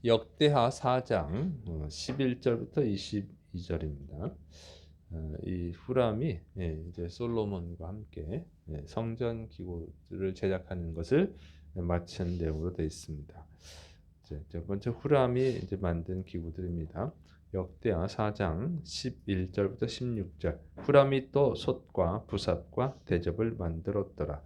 역대하 4장 11절부터 22절입니다. 이 후람이 이제 솔로몬과 함께 성전 기구들을 제작하는 것을 마친 내용으로 되어 있습니다. 이제 첫 번째 후람이 이제 만든 기구들입니다. 역대하 4장 11절부터 16절. 후람이 또 솥과 부삽과 대접을 만들었더라.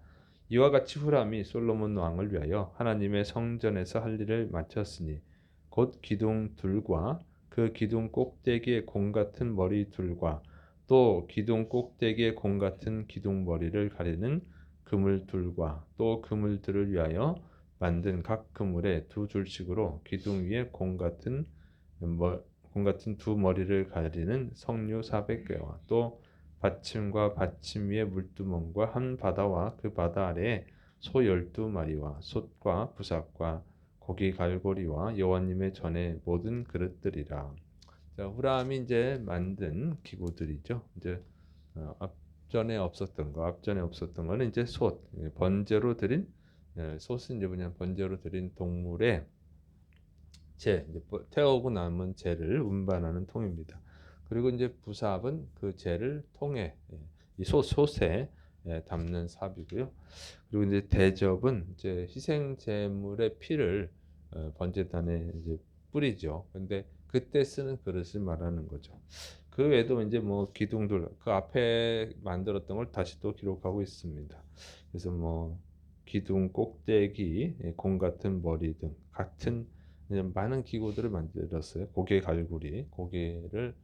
이와 같이 후람이 솔로몬 왕을 위하여 하나님의 성전에서 할 일을 마쳤으니 곧 기둥 둘과 그 기둥 꼭대기에 공 같은 머리 둘과 또 기둥 꼭대기에 공 같은 기둥 머리를 가리는 그물 둘과 또 그물들을 위하여 만든 각 그물에 두 줄씩으로 기둥 위에 공 같은 두 머리를 가리는 석류 400개와 또 받침과 받침 위에 물두멍과 한 바다와 그 바다 아래에 소 12마리와 솥과 부삽과 고기 갈고리와 여호와님의 전의 모든 그릇들이라. 자, 후람이 이제 만든 기구들이죠. 이제 앞전에 없었던 거는 이제 솥, 번제로 드린 솥은 이제 뭐냐 번제로 드린 동물의 이제 태우고 남은 재를 운반하는 통입니다. 그리고 이제 부삽은 그 재를 통에 이 솥에 담는 삽이고요. 그리고 이제 대접은 이제 희생 제물의 피를 번제단에 이제 뿌리죠. 근데 그때 쓰는 그릇을 말하는 거죠. 그 외에도 이제 뭐 기둥들 그 앞에 만들었던 걸 다시 또 기록하고 있습니다. 그래서 뭐 기둥 꼭대기, 공 같은 머리 등 같은 많은 기구들을 만들었어요. 고개 갈고리, 고개를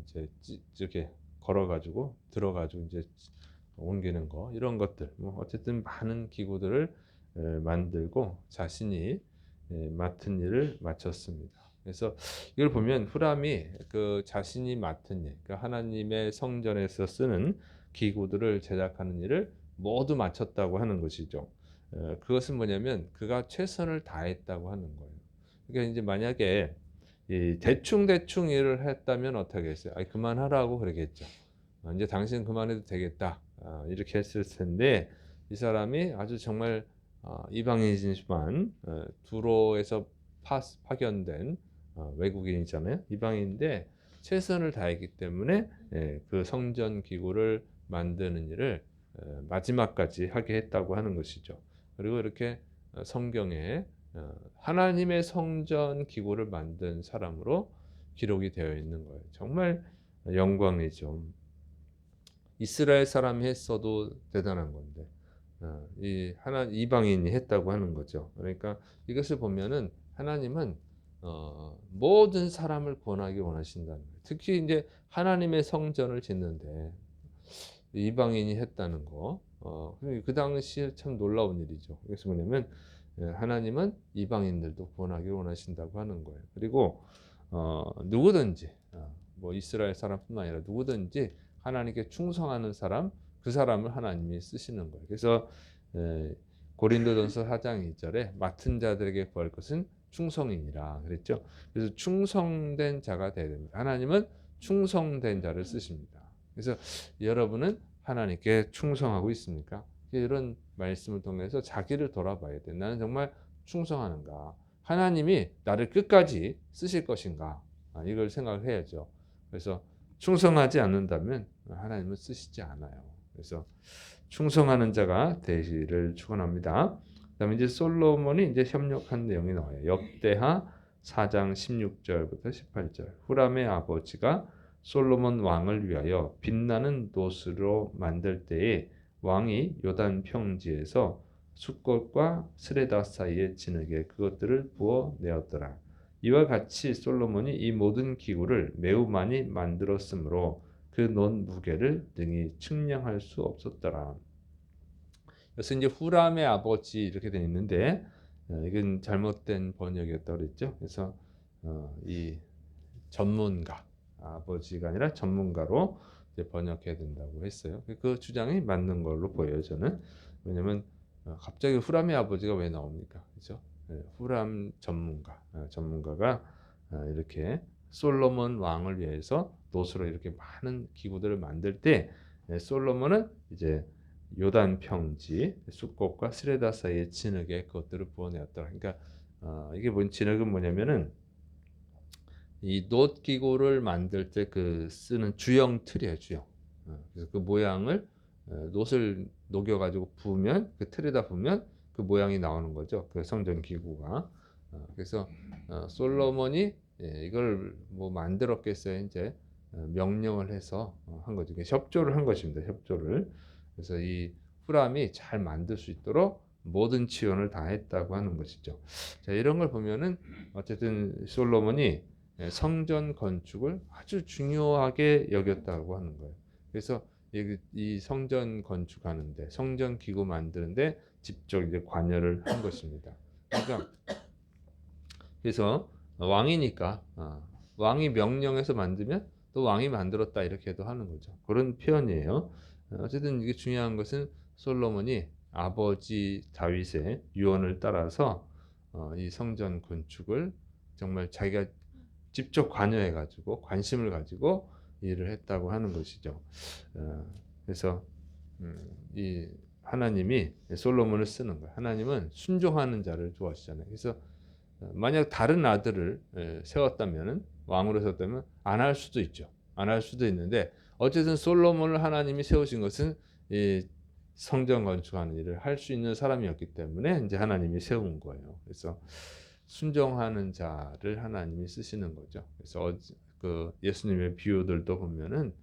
이제 이렇게 걸어가지고 들어가지고 이제 옮기는 거 이런 것들 뭐 어쨌든 많은 기구들을 만들고 자신이 맡은 일을 마쳤습니다. 그래서 이걸 보면 후람이 그 자신이 맡은 일, 그러니까 하나님의 성전에서 쓰는 기구들을 제작하는 일을 모두 마쳤다고 하는 것이죠. 그것은 뭐냐면 그가 최선을 다했다고 하는 거예요. 그러니까 이제 만약에 이 대충 일을 했다면 어떻게 하겠어요? 아, 그만하라고 그러겠죠. 이제 당신 그만해도 되겠다. 이렇게 했을 텐데 이 사람이 아주 정말 이방인이지만 두로에서 파견된 외국인이잖아요. 이방인인데 최선을 다했기 때문에 그 성전 기구를 만드는 일을 마지막까지 하게 했다고 하는 것이죠. 그리고 이렇게 성경에 하나님의 성전 기구를 만든 사람으로 기록이 되어 있는 거예요. 정말 영광이죠. 이스라엘 사람이 했어도 대단한 건데 이 하나 이방인이 했다고 하는 거죠. 그러니까 이것을 보면은 하나님은 모든 사람을 구원하기 원하신다는 거예요. 특히 이제 하나님의 성전을 짓는데 이방인이 했다는 거. 그 당시에 참 놀라운 일이죠. 그래서 뭐냐면 하나님은 이방인들도 구원하기 원하신다고 하는 거예요. 그리고 누구든지 뭐 이스라엘 사람뿐만 아니라 누구든지 하나님께 충성하는 사람, 그 사람을 하나님이 쓰시는 거예요. 그래서 에, 고린도전서 4장 2절에 맡은 자들에게 구할 것은 충성이니라 그랬죠. 그래서 충성된 자가 되어야 됩니다. 하나님은 충성된 자를 쓰십니다. 그래서 여러분은 하나님께 충성하고 있습니까? 이런 말씀을 통해서 자기를 돌아봐야 돼. 나는 정말 충성하는가? 하나님이 나를 끝까지 쓰실 것인가? 이걸 생각을 해야죠. 그래서 충성하지 않는다면 하나님은 쓰시지 않아요. 그래서 충성하는 자가 되시기를 축원합니다. 그다음에 이제 솔로몬이 이제 협력한 내용이 나와요. 역대하 4장 16절부터 18절. 후람의 아버지가 솔로몬 왕을 위하여 빛나는 돛으로 만들 때에 왕이 요단 평지에서 숫꽃과 스레다 사이에 진흙에 그것들을 부어 내었더라. 이와 같이 솔로몬이 이 모든 기구를 매우 많이 만들었으므로 그 논 무게를 능히 측량할 수 없었더라. 그래서 이제 후람의 아버지 이렇게 되어 있는데 이건 잘못된 번역이었다고 그랬죠. 그래서 이 전문가 아버지가 아니라 전문가로 이제 번역해야 된다고 했어요. 그 주장이 맞는 걸로 보여요. 저는 왜냐하면 갑자기 후람의 아버지가 왜 나옵니까? 그렇죠? 후람 전문가가 이렇게 솔로몬 왕을 위해서 돛으로 이렇게 많은 기구들을 만들 때 솔로몬은 이제 요단 평지 숫꽃과 스레다 사이의 진흙에 그것들을 부어내었더라. 그러니까 이게 진흙은 뭐냐면은 이 놋 기구를 만들 때 그 쓰는 주형 틀이에요, 주형. 그래서 그 모양을 놋을 녹여 가지고 부으면 그 틀에다 부으면 그 모양이 나오는 거죠. 그 성전 기구가. 그래서 솔로몬이 이걸 뭐 만들었겠어요. 이제 명령을 해서 한 거죠. 협조를 한 것입니다. 협조를. 그래서 이 후람이 잘 만들 수 있도록 모든 지원을 다 했다고 하는 것이죠. 자, 이런 걸 보면은 어쨌든 솔로몬이 성전 건축을 아주 중요하게 여겼다고 하는 거예요. 그래서 이 성전 건축하는데, 성전 기구 만드는데 직접 이제 관여를 한 것입니다. 그러니까 그래서 왕이니까 왕이 명령해서 만들면 또 왕이 만들었다 이렇게도 하는 거죠. 그런 표현이에요. 어쨌든 이게 중요한 것은 솔로몬이 아버지 다윗의 유언을 따라서 이 성전 건축을 정말 자기가 직접 관여해 가지고 관심을 가지고 일을 했다고 하는 것이죠. 그래서 이 하나님이 솔로몬을 쓰는 거예요. 하나님은 순종하는 자를 좋아하시잖아요. 그래서 만약 다른 아들을 세웠다면 왕으로 세웠다면 안 할 수도 있죠. 안 할 수도 있는데 어쨌든 솔로몬을 하나님이 세우신 것은 이 성전 건축하는 일을 할 수 있는 사람이었기 때문에 이제 하나님이 세운 거예요. 그래서 순종하는 자를 하나님이 쓰시는 거죠. 그래서 그 예수님의 비유들도 보면은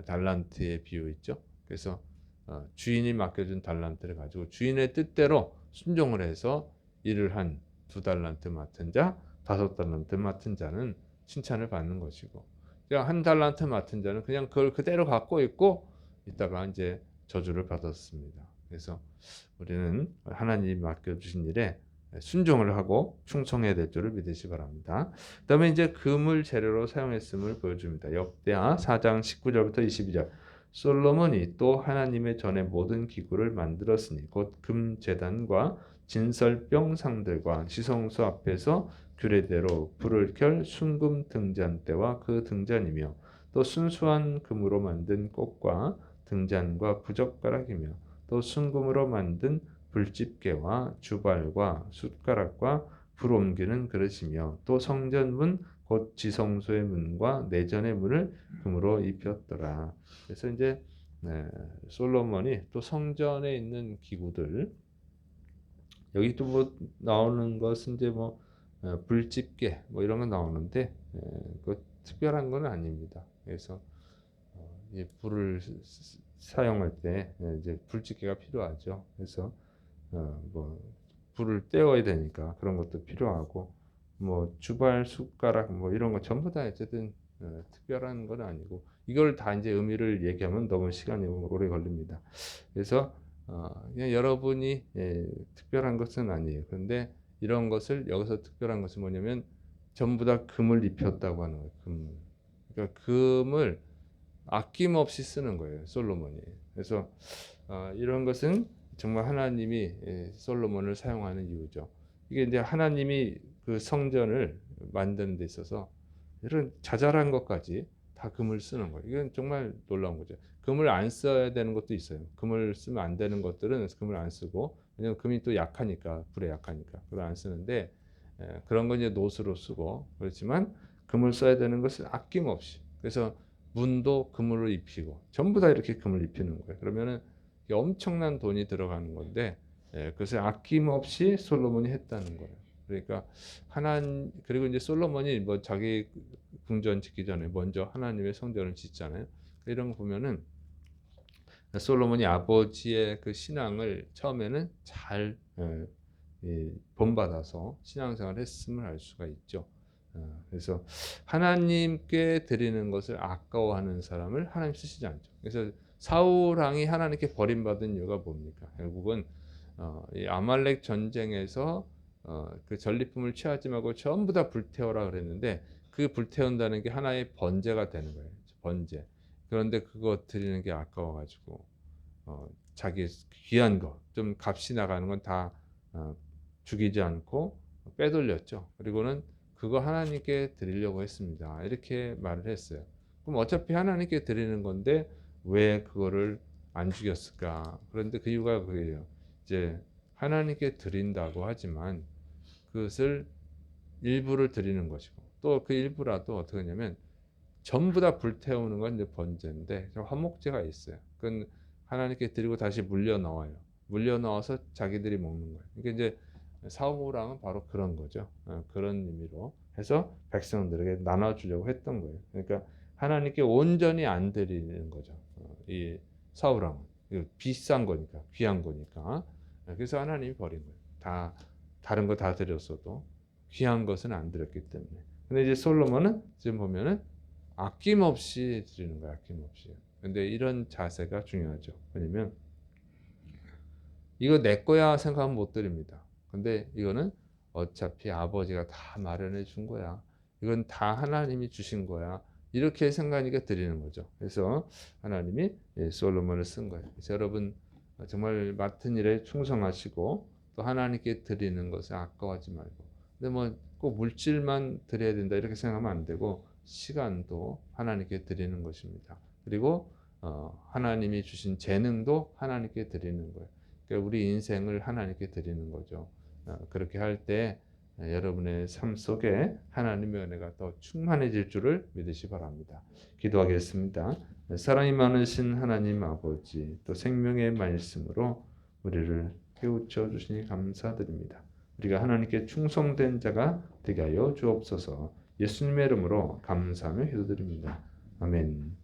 달란트의 비유 있죠. 그래서 주인이 맡겨준 달란트를 가지고 주인의 뜻대로 순종을 해서 일을 한 2달란트 맡은 자, 5달란트 맡은 자는 칭찬을 받는 것이고, 그냥 1달란트 맡은 자는 그냥 그걸 그대로 갖고 있고 있다가 이제 저주를 받았습니다. 그래서 우리는 하나님 맡겨주신 일에 순종을 하고 충성해야 될 줄을 믿으시 바랍니다. 그다음에 이제 금을 재료로 사용했음을 보여줍니다. 역대하 4장 19절부터 22절. 솔로몬이 또 하나님의 전에 모든 기구를 만들었으니 곧 금 제단과 진설병 상들과 지성소 앞에서 규례대로 불을 켤 순금 등잔대와 그 등잔이며 또 순수한 금으로 만든 꽃과 등잔과 부젓가락이며 또 순금으로 만든 불집게와 주발과 숟가락과 불 옮기는 그릇이며 또 성전문 곧 지성소의 문과 내전의 문을 금으로 입혔더라. 그래서 이제 솔로몬이 또 성전에 있는 기구들, 여기 또 뭐 나오는 것은 이제 뭐 불집게 뭐 이런 거 나오는데 그 특별한 건 아닙니다. 그래서 이 불을 사용할 때 이제 불집게가 필요하죠. 그래서 뭐 불을 떼어야 되니까 그런 것도 필요하고, 뭐 주발 숟가락 뭐 이런 거 전부 다 어쨌든 특별한 건 아니고, 이걸 다 이제 의미를 얘기하면 너무 시간이 오래 걸립니다. 그래서 그냥 여러분이 특별한 것은 아니에요. 그런데 이런 것을 여기서 특별한 것은 뭐냐면 전부 다 금을 입혔다고 하는 거예요. 금. 그러니까 금을 아낌없이 쓰는 거예요, 솔로몬이. 그래서 이런 것은 정말 하나님이 솔로몬을 사용하는 이유죠. 이게 이제 하나님이 그 성전을 만드는 데 있어서 이런 자잘한 것까지 다 금을 쓰는 거예요. 이건 정말 놀라운 거죠. 금을 안 써야 되는 것도 있어요. 금을 쓰면 안 되는 것들은 금을 안 쓰고, 왜냐면 금이 또 약하니까, 불에 약하니까 그걸 안 쓰는데, 그런 건 이제 놋으로 쓰고, 그렇지만 금을 써야 되는 것을 아낌없이, 그래서 문도 금으로 입히고 전부 다 이렇게 금을 입히는 거예요. 그러면은 엄청난 돈이 들어가는 건데 그것을 아낌없이 솔로몬이 했다는 거예요. 그러니까 그리고 이제 솔로몬이 뭐 자기 궁전 짓기 전에 먼저 하나님의 성전을 짓잖아요. 이런 거 보면은 솔로몬이 아버지의 그 신앙을 처음에는 잘 본받아서 신앙생활을 했음을 알 수가 있죠. 그래서 하나님께 드리는 것을 아까워하는 사람을 하나님 쓰시지 않죠. 그래서 사울 왕이 하나님께 버림받은 이유가 뭡니까? 결국은 이 아말렉 전쟁에서 그 전리품을 취하지 말고 전부 다 불태워라 그랬는데, 그 불태운다는 게 하나의 번제가 되는 거예요. 번제. 그런데 그거 드리는 게 아까워가지고 자기 귀한 거, 좀 값이 나가는 건 다 죽이지 않고 빼돌렸죠. 그리고는 그거 하나님께 드리려고 했습니다. 이렇게 말을 했어요. 그럼 어차피 하나님께 드리는 건데 왜 그거를 안 죽였을까? 그런데 그 이유가 그게요. 이제 하나님께 드린다고 하지만 그것을 일부를 드리는 것이고, 또 그 일부라도 어떻게 하냐면 전부 다 불태우는 건 이제 번제인데, 화목제가 있어요. 그건 하나님께 드리고 다시 물려 넣어요. 물려 넣어서 자기들이 먹는 거예요. 이게 이제 사후랑은 바로 그런 거죠. 그런 의미로 해서 백성들에게 나눠주려고 했던 거예요. 그러니까 하나님께 온전히 안 드리는 거죠. 이 사후랑은 비싼 거니까, 귀한 거니까. 그래서 하나님이 버린 거예요. 다 다른 거 다 드렸어도 귀한 것은 안 드렸기 때문에. 근데 이제 솔로몬은 지금 보면은 아낌없이 드리는 거야, 아낌없이. 근데 이런 자세가 중요하죠. 왜냐면 이거 내 거야 생각하면 못 드립니다. 근데 이거는 어차피 아버지가 다 마련해 준 거야. 이건 다 하나님이 주신 거야. 이렇게 생각하니까 드리는 거죠. 그래서 하나님이 솔로몬을 쓴 거예요. 그래서 여러분 정말 맡은 일에 충성하시고 또 하나님께 드리는 것을 아까워하지 말고. 근데 뭐 꼭 물질만 드려야 된다 이렇게 생각하면 안 되고 시간도 하나님께 드리는 것입니다. 그리고 하나님이 주신 재능도 하나님께 드리는 거예요. 그러니까 우리 인생을 하나님께 드리는 거죠. 그렇게 할 때 여러분의 삶 속에 하나님의 은혜가 더 충만해질 줄을 믿으시 바랍니다. 기도하겠습니다. 사랑이 많으신 하나님 아버지, 또 생명의 말씀으로 우리를 깨우쳐 주시니 감사드립니다. 우리가 하나님께 충성된 자가 되게 하여 주옵소서. 예수님의 이름으로 감사하며 기도드립니다. 아멘.